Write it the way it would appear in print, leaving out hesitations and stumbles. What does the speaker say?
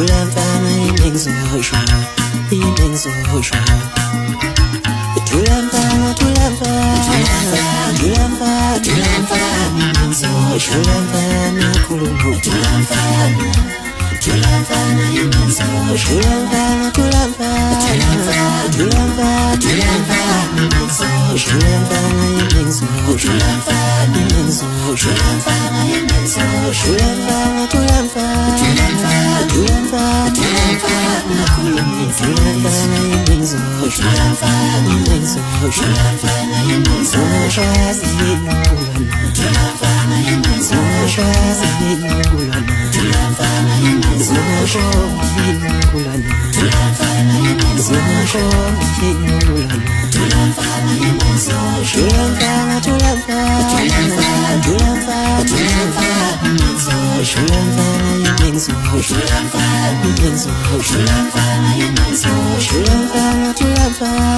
然烦了一命所说，一命所说。突然烦了，突然烦，突然烦，突然烦，一命所说。突然烦了，咕噜噜，突然烦了，突然烦了一命所说。突然烦了，突然烦，突然烦，突然烦，突然烦，一命所说。突然烦了一命所说。突然烦一命所说。突然烦了一命所说。突然烦了，突然烦，突然烦，突然烦，突然烦，那咕噜噜，突然烦了一命所说。突然烦一命所说。突然烦了一命所说。突然烦了一命所说。突然烦了一命所说。突然烦了一命所说。突然烦了一命所说。突然烦了一命所说。突然烦了，突然烦，突然烦，突然烦，突然烦，一命所说。突然烦了一命所说。突然烦一命所说。突然烦了一命所说。突然烦了，突然烦。